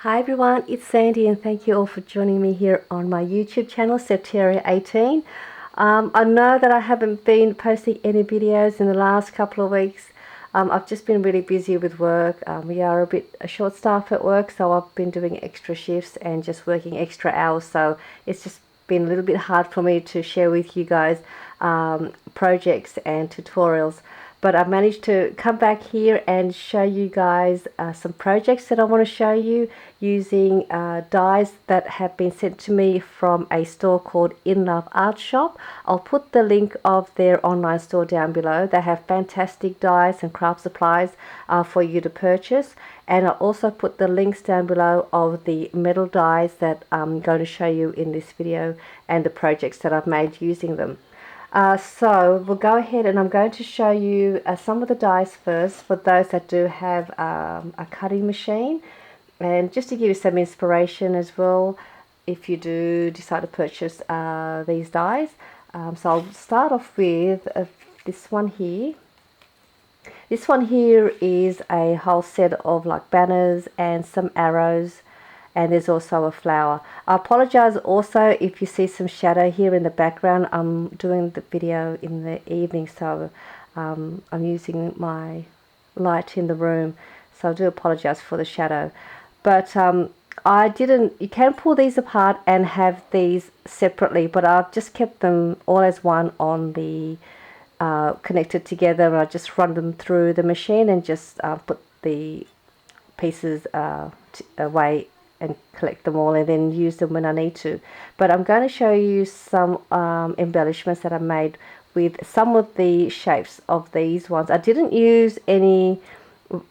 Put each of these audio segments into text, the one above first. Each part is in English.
Hi everyone, it's Sandy and thank you all for joining me here on my YouTube channel, Septeria18. I know that I haven't been posting any videos in the last couple of weeks. I've just been really busy with work. We are a bit short staffed at work, so I've been doing extra shifts and just working extra hours, so it's just been a little bit hard for me to share with you guys projects and tutorials. But I've managed to come back here and show you guys some projects that I want to show you using dies that have been sent to me from a store called In Love Art Shop. I'll put the link of their online store down below. They have fantastic dies and craft supplies for you to purchase. And I'll also put the links down below of the metal dies that I'm going to show you in this video and the projects that I've made using them. So we'll go ahead and I'm going to show you some of the dies first for those that do have a cutting machine, and just to give you some inspiration as well if you do decide to purchase these dies. So I'll start off with this one here. This one here is a whole set of like banners and some arrows, and there's also a flower. I apologize also if you see some shadow here in the background. I'm doing the video in the evening, so I'm using my light in the room, so I do apologize for the shadow. But you can pull these apart and have these separately, but I've just kept them all as one on the connected together, and I just run them through the machine and just put the pieces away and collect them all and then use them when I need to. But I'm going to show you some embellishments that I made with some of the shapes of these ones. I didn't use any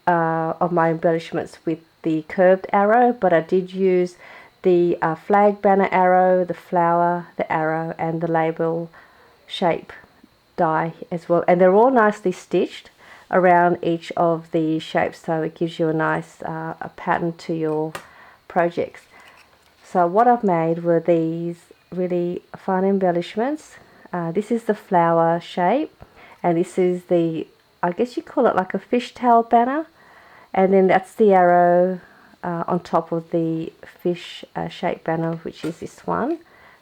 of my embellishments with the curved arrow, but I did use the flag banner arrow, the flower, the arrow, and the label shape die as well. And they're all nicely stitched around each of the shapes, so it gives you a nice a pattern to your projects. So what I've made were these really fun embellishments. This is the flower shape, and this is the, I guess you call it like a fishtail banner, and then that's the arrow on top of the fish shape banner, which is this one.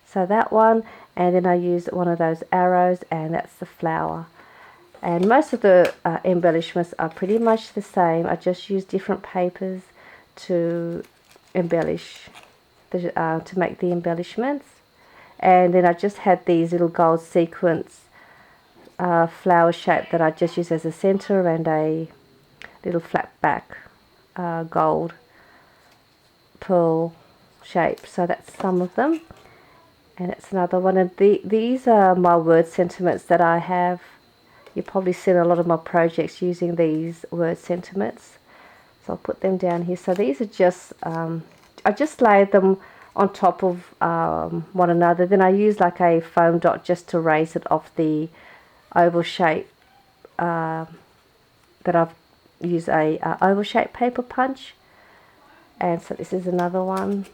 So that one, and then I used one of those arrows, and that's the flower. And most of the embellishments are pretty much the same. I just use different papers to embellish to make the embellishments. And then I just had these little gold sequence flower shape that I just used as a center, and a little flat back gold pearl shape. So that's some of them, and that's another one. And these are my word sentiments that I have. You've probably seen a lot of my projects using these word sentiments. So I'll put them down here. So these are just, I just laid them on top of one another. Then I use like a foam dot just to raise it off the oval shape that I've used a oval shape paper punch. And so this is another one.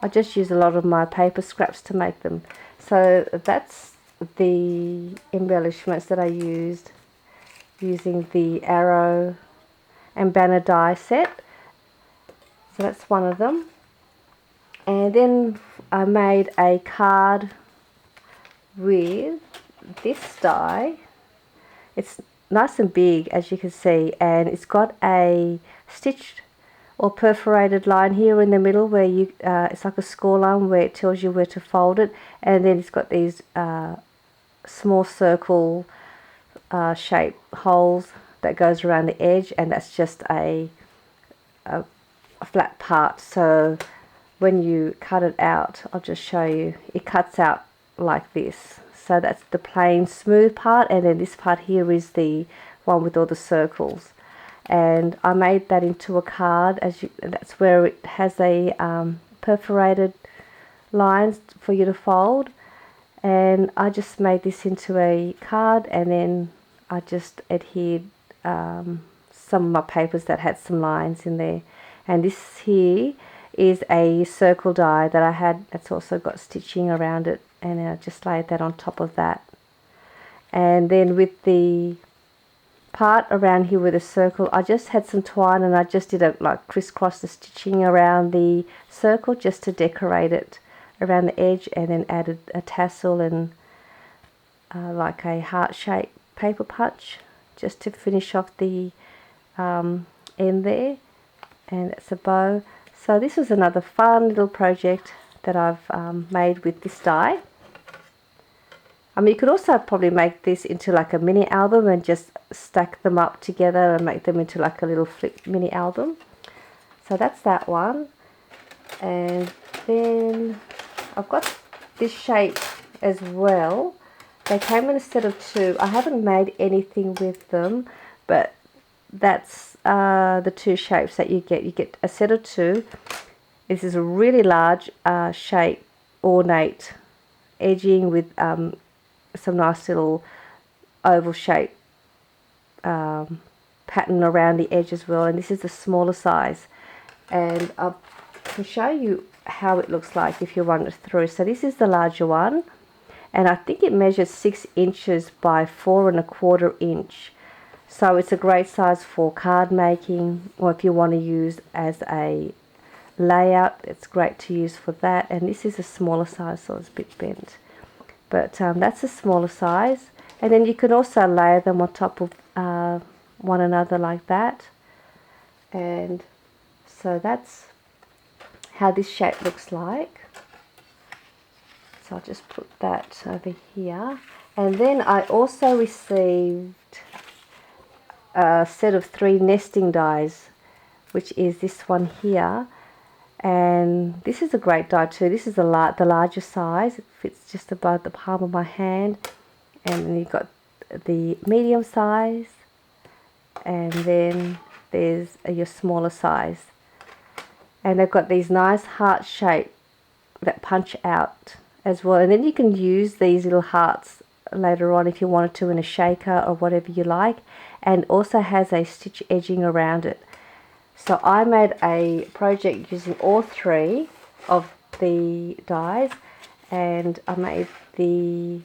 I just use a lot of my paper scraps to make them. So that's the embellishments that I used using the arrow and banner die set. So that's one of them. And then I made a card with this die. It's nice and big, as you can see, and it's got a stitched or perforated line here in the middle where you it's like a score line where it tells you where to fold it, and then it's got these small circle shape holes that goes around the edge, and that's just a flat part. So when you cut it out, I'll just show you, it cuts out like this. So that's the plain smooth part, and then this part here is the one with all the circles. And I made that into a card, that's where it has a perforated lines for you to fold. And I just made this into a card, and then I just adhered some of my papers that had some lines in there. And this here is a circle die that I had that's also got stitching around it, and I just laid that on top of that. And then with the part around here with a circle, I just had some twine and I just did a like crisscross the stitching around the circle just to decorate it around the edge, and then added a tassel and like a heart-shaped paper punch just to finish off the end there, and it's a bow. So this was another fun little project that I've made with this die. I mean, you could also probably make this into like a mini album and just stack them up together and make them into like a little flip mini album. So that's that one. And then I've got this shape as well. They came in a set of 2. I haven't made anything with them, but that's the 2 shapes that you get. You get a set of 2. This is a really large shape, ornate edging with some nice little oval shape pattern around the edge as well, and this is the smaller size, and I can show you how it looks like if you run it through. So this is the larger one, and I think it measures 6 inches by 4¼ inch, so it's a great size for card making, or if you want to use as a layout, it's great to use for that. And this is a smaller size, so it's a bit bent. But that's a smaller size, and then you can also layer them on top of one another like that. And so that's how this shape looks like. So I'll just put that over here. And then I also received a set of 3 nesting dies, which is this one here. And this is a great die too. This is the larger size. It fits just above the palm of my hand. And then you've got the medium size, and then there's your smaller size. And they've got these nice heart shape that punch out as well. And then you can use these little hearts later on if you wanted to in a shaker or whatever you like. And also has a stitch edging around it. So I made a project using all 3 of the dies, and I made the,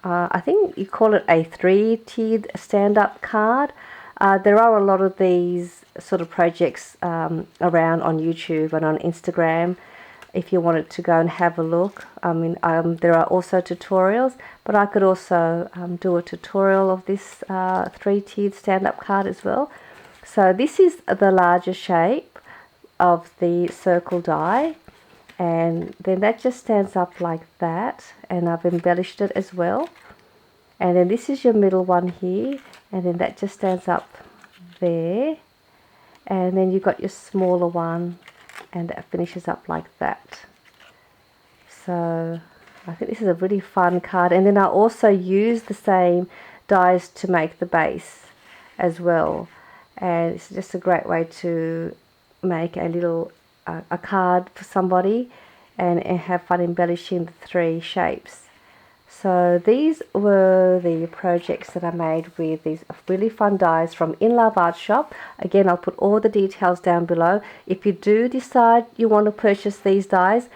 I think you call it a 3-tiered stand-up card. There are a lot of these sort of projects around on YouTube and on Instagram if you wanted to go and have a look. I mean, there are also tutorials, but I could also do a tutorial of this 3-tiered stand-up card as well. So this is the larger shape of the circle die, and then that just stands up like that, and I've embellished it as well. And then this is your middle one here, and then that just stands up there, and then you've got your smaller one, and that finishes up like that. So I think this is a really fun card. And then I also use the same dies to make the base as well. And it's just a great way to make a little a card for somebody and have fun embellishing the 3 shapes. So these were the projects that I made with these really fun dies from In Love Art Shop. Again, I'll put all the details down below. If you do decide you want to purchase these dies,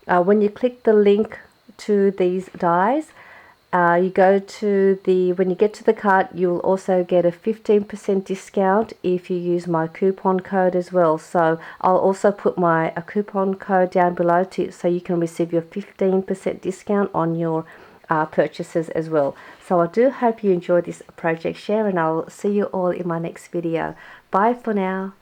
when you click the link to these dies, you go to when you get to the cart, you'll also get a 15% discount if you use my coupon code as well. So I'll also put a coupon code down below so you can receive your 15% discount on your purchases as well. So I do hope you enjoyed this project share, and I'll see you all in my next video. Bye for now.